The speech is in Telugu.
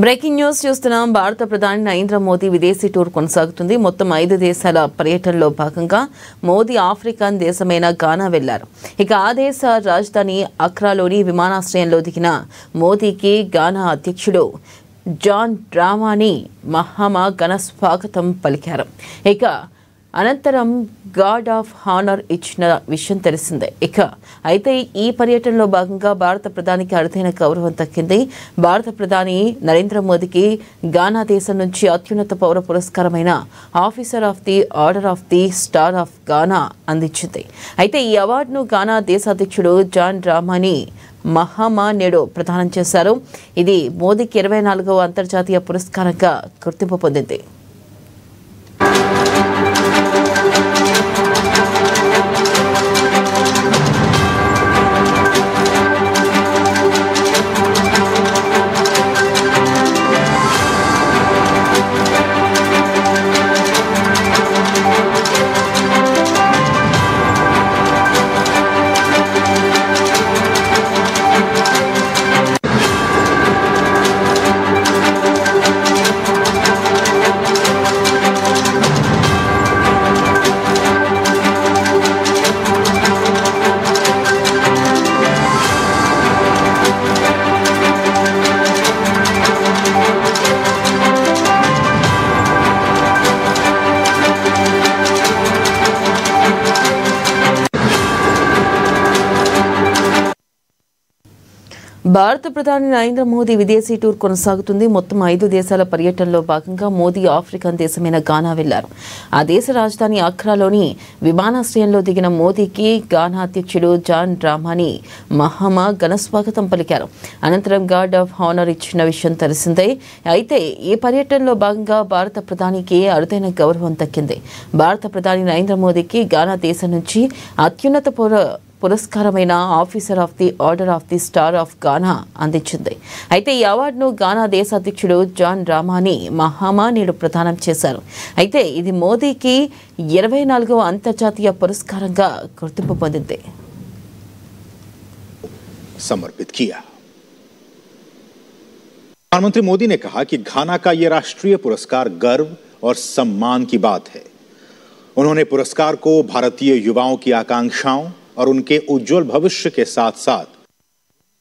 బ్రేకింగ్ న్యూస్ చూస్తున్నాం. భారత ప్రధాని నరేంద్ర మోదీ విదేశీ టూర్ కొనసాగుతుంది. మొత్తం 5 దేశాల పర్యటనలో భాగంగా మోదీ ఆఫ్రికన్ దేశమైన ఘానా వెళ్లారు. ఇక ఆ దేశ రాజధాని అక్రాలోని విమానాశ్రయంలో దిగిన మోదీకి ఘానా అధ్యక్షుడు జాన్ డ్రామాని మహామా ఘన స్వాగతం పలికారు. ఇక అనంతరం గార్డ్ ఆఫ్ హానర్ ఇచ్చిన విషయం తెలిసిందే. అయితే ఈ పర్యటనలో భాగంగా భారత ప్రధానికి అరుదైన గౌరవం దక్కింది. భారత ప్రధాని నరేంద్ర మోదీకి ఘానా దేశం నుంచి అత్యున్నత పౌర పురస్కారమైన officer of the order of the star of Ghana అందించింది. అయితే ఈ అవార్డును ఘానా దేశాధ్యక్షుడు జాన్ డ్రామాని మహామా నేడు ప్రదానం చేశారు. ఇది మోదీకి 24వ అంతర్జాతీయ పురస్కారంగా గుర్తింపు పొందింది. భారత ప్రధాని నరేంద్ర మోదీ విదేశీ టూర్ కొనసాగుతుంది. మొత్తం 5 దేశాల పర్యటనలో భాగంగా మోదీ ఆఫ్రికన్ దేశమైన ఘానా వెళ్లారు. ఆ దేశ రాజధాని అక్రాలోని విమానాశ్రయంలో దిగిన మోదీకి ఘానా అధ్యక్షుడు జాన్ డ్రామాని మహామా ఘన స్వాగతం పలికారు. అనంతరం గార్డ్ ఆఫ్ హానర్ ఇచ్చిన విషయం తెలిసిందే. అయితే ఈ పర్యటనలో భాగంగా భారత ప్రధానికి అరుదైన గౌరవం దక్కింది. భారత ప్రధాని నరేంద్ర మోదీకి ఘానా దేశం నుంచి అత్యున్నత పురస్కారమైన officer of the order of the star of Ghana అందించింది. అయితే ఈ అవార్డును ఘానా దేశ అధ్యక్షుడు జాన్ డ్రామాని మహామా నేడు ప్రదానం చేశారు. అయితే ఇది మోదీకి 24వ అంతర్జాతీయ పురస్కారంగా గుర్తింపు పొందింది. समर्पित किया। प्रधानमंत्री मोदी ने कहा कि घाना का यह राष्ट्रीय पुरस्कार गर्व और सम्मान की बात है। उन्होंने पुरस्कार को भारतीय युवाओं की आकांक्षाओं और उनके उज्जवल भविष्य के साथ साथ